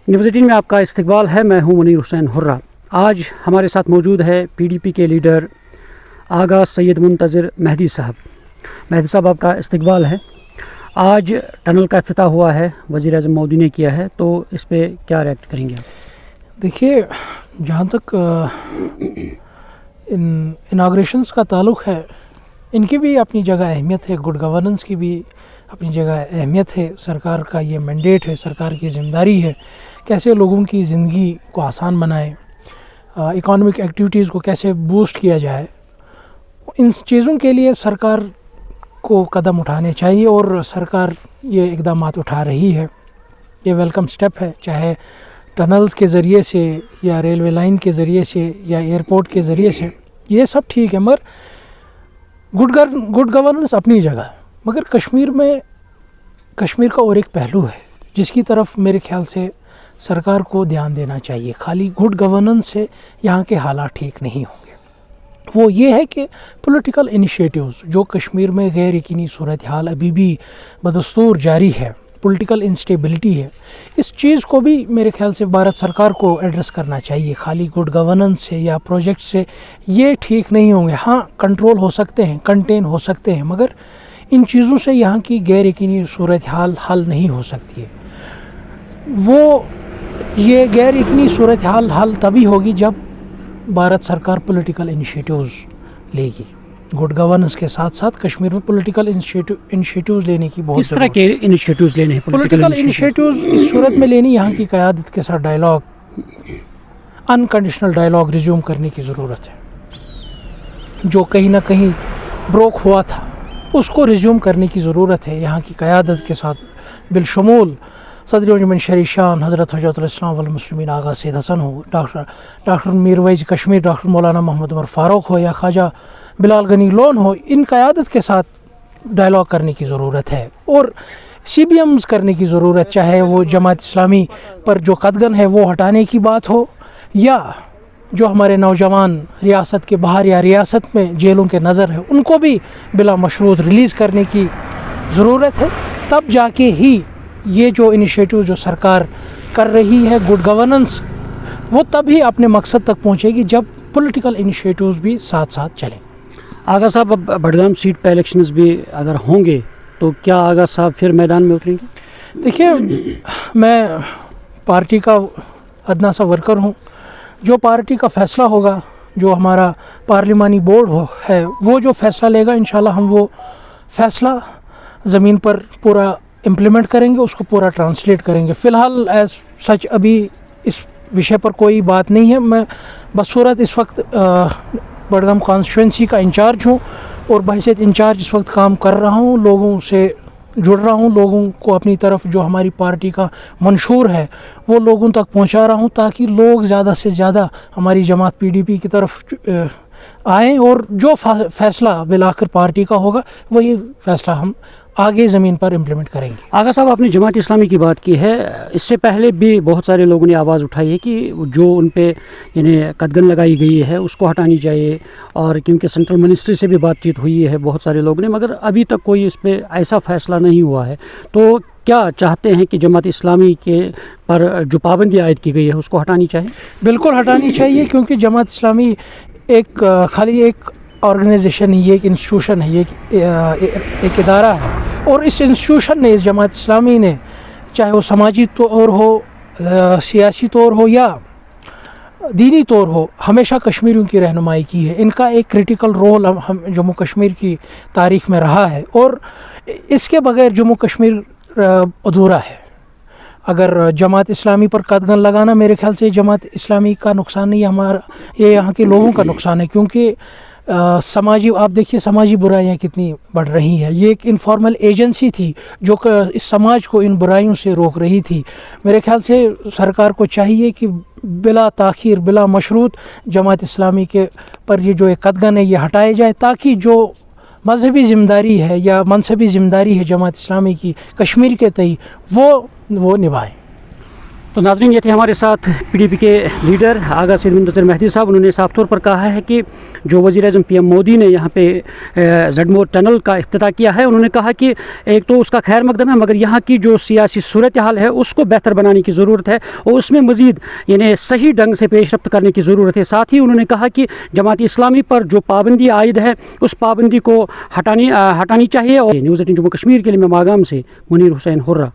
News 18 میں آپ کا استقبال ہے. میں ہوں منیر حسین حرہ. آج ہمارے ساتھ موجود ہے PDP کے لیڈر آغا سید منتظر مہدی صاحب. مہدی صاحب آپ کا استقبال ہے. آج ٹنل کا افتتاح ہوا ہے, وزیر اعظم مودی نے کیا ہے, تو اس پہ کیا ریئیکٹ کریں گے آپ؟ دیکھیے, جہاں تک اناگریشنز کا تعلق ہے, ان کی بھی اپنی جگہ اہمیت ہے, گڈ گورننس کی بھی اپنی جگہ اہمیت ہے. سرکار کا یہ مینڈیٹ ہے, سرکار کی ذمہ داری ہے کیسے لوگوں کی زندگی کو آسان بنائے, اکانومک ایکٹیویٹیز کو کیسے بوسٹ کیا جائے. ان چیزوں کے لیے سرکار کو قدم اٹھانے چاہیے, اور سرکار یہ اقدامات اٹھا رہی ہے. یہ ویلکم سٹیپ ہے, چاہے ٹنلز کے ذریعے سے یا ریلوے لائن کے ذریعے سے یا ایئرپورٹ کے ذریعے سے, یہ سب ٹھیک ہے, مگر گڈ گورننس اپنی جگہ ہے. مگر کشمیر کا اور ایک پہلو ہے جس کی طرف میرے خیال سے سرکار کو دھیان دینا چاہیے. خالی گڈ گورننس سے یہاں کے حالات ٹھیک نہیں ہوں گے. وہ یہ ہے کہ پولیٹیکل انیشیٹیوز جو کشمیر میں غیر یقینی صورتحال ابھی بھی بدستور جاری ہے, پولیٹیکل انسٹیبلٹی ہے, اس چیز کو بھی میرے خیال سے بھارت سرکار کو ایڈریس کرنا چاہیے. خالی گڈ گورننس سے یا پروجیکٹ سے یہ ٹھیک نہیں ہوں گے. ہاں, کنٹرول ہو سکتے ہیں, کنٹین ہو سکتے ہیں, مگر ان چیزوں سے یہاں کی غیر یقینی صورتحال حل نہیں ہو سکتی ہے. یہ غیر یقینی صورتحال حل تبھی ہوگی جب بھارت سرکار پولیٹیکل انیشیٹیوز لے گی. گڈ گورننس کے ساتھ ساتھ کشمیر میں پولیٹیکل انیشیٹیوز لینے کی بہت کس طرح کے انیشیٹیوز لینے ہیں؟ پولیٹیکل انیشیٹیوز اس صورت میں لینی, یہاں کی قیادت کے ساتھ ڈائلاگ, انکنڈیشنل ڈائلاگ ریزیوم کرنے کی ضرورت ہے. جو کہیں نہ کہیں بروک ہوا تھا اس کو ریزیوم کرنے کی ضرورت ہے. یہاں کی قیادت کے ساتھ بالشمول صدر انجمن شرع شان حضرت حجۃ الاسلام والمسلمین آغا سید حسن ہو, ڈاکٹر میر ویز کشمیر, ڈاکٹر مولانا محمد عمر فاروق ہو, یا خواجہ بلال غنی لون ہو, ان قیادت کے ساتھ ڈائلاگ کرنے کی ضرورت ہے, اور CBMs کرنے کی ضرورت, چاہے وہ جماعت اسلامی پر جو قدغن ہے وہ ہٹانے کی بات ہو, یا جو ہمارے نوجوان ریاست کے باہر یا ریاست میں جیلوں کے نظر ہے ان کو بھی بلا مشروط ریلیز کرنے کی ضرورت ہے. تب جا کے ہی یہ جو انیشیٹیو جو سرکار کر رہی ہے گڈ گورننس, وہ تب ہی اپنے مقصد تک پہنچے گی جب پولیٹیکل انیشیٹیوز بھی ساتھ ساتھ چلیں. آغا صاحب, اب بڈگام سیٹ پہ الیکشنز بھی اگر ہوں گے تو کیا آغا صاحب پھر میدان میں اتریں گے؟ دیکھیے, میں پارٹی کا ادنا سا ورکر ہوں. جو پارٹی کا فیصلہ ہوگا, جو ہمارا پارلیمانی بورڈ ہے, وہ جو فیصلہ لے گا, انشاءاللہ ہم وہ فیصلہ زمین پر پورا امپلیمنٹ کریں گے, اس کو پورا ٹرانسلیٹ کریں گے. فی الحال ایز سچ ابھی اس وشے پر کوئی بات نہیں ہے. میں بصورت اس وقت بڈگام کانسٹیچوئنسی کا انچارج ہوں, اور بحیثیت انچارج اس وقت کام کر رہا ہوں, لوگوں سے جڑ رہا ہوں, لوگوں کو اپنی طرف جو ہماری پارٹی کا منشور ہے وہ لوگوں تک پہنچا رہا ہوں, تاکہ لوگ زیادہ سے زیادہ ہماری جماعت PDP کی طرف آئیں, اور جو فیصلہ بالآخر پارٹی کا ہوگا وہی فیصلہ ہم آگے زمین پر امپلیمنٹ کریں گے. آغا صاحب, آپ نے جماعت اسلامی کی بات کی ہے, اس سے پہلے بھی بہت سارے لوگوں نے آواز اٹھائی ہے کہ جو ان پہ یعنی قدغن لگائی گئی ہے اس کو ہٹانی چاہیے, اور کیونکہ سینٹرل منسٹری سے بھی بات چیت ہوئی ہے بہت سارے لوگوں نے, مگر ابھی تک کوئی اس پہ ایسا فیصلہ نہیں ہوا ہے. تو کیا چاہتے ہیں کہ جماعت اسلامی کے پر جو پابندی عائد کی گئی ہے اس کو ہٹانی چاہیے؟ بالکل ہٹانی چاہیے, کیونکہ جماعت اسلامی خالی ایک آرگنائزیشن ہے, یہ ایک انسٹیٹیوشن ہے, یہ ایک ادارہ ہے, اور اس انسٹیٹیوشن نے, اس جماعت اسلامی نے, چاہے وہ سماجی طور ہو, سیاسی طور ہو یا دینی طور ہو, ہمیشہ کشمیریوں کی رہنمائی کی ہے. ان کا ایک کریٹیکل رول ہم جموں کشمیر کی تاریخ میں رہا ہے, اور اس کے بغیر جموں کشمیر ادھورا ہے. اگر جماعت اسلامی پر قدغن لگانا, میرے خیال سے جماعت اسلامی کا نقصان نہیں, یہ یہاں کے لوگوں کا نقصان ہے, کیونکہ آپ دیکھیے سماجی برائیاں کتنی بڑھ رہی ہیں. یہ ایک انفارمل ایجنسی تھی جو کہ اس سماج کو ان برائیوں سے روک رہی تھی. میرے خیال سے سرکار کو چاہیے کہ بلا تاخیر, بلا مشروط جماعت اسلامی کے پر یہ جو ایک قدغن ہے یہ ہٹائے جائے, تاکہ جو مذہبی ذمہ داری ہے یا منصبی ذمہ داری ہے جماعت اسلامی کی کشمیر کے تئیں وہ نبھائیں. تو ناظرین یہ تھے ہمارے ساتھ پی ڈی پی کے لیڈر آغا سید منتظر مہدی صاحب. انہوں نے صاف طور پر کہا ہے کہ جو وزیر اعظم پی ایم مودی نے یہاں پہ زڈمور ٹنل کا افتتاح کیا ہے, انہوں نے کہا کہ ایک تو اس کا خیر مقدم ہے, مگر یہاں کی جو سیاسی صورتحال ہے اس کو بہتر بنانے کی ضرورت ہے اور اس میں مزید یعنی صحیح ڈھنگ سے پیش رفت کرنے کی ضرورت ہے. ساتھ ہی انہوں نے کہا کہ جماعت اسلامی پر جو پابندی عائد ہے اس پابندی کو ہٹانی چاہیے. اور نیوز 18 جموں کشمیر کے لیے میں ماگام سے منیر حسین ہرہ.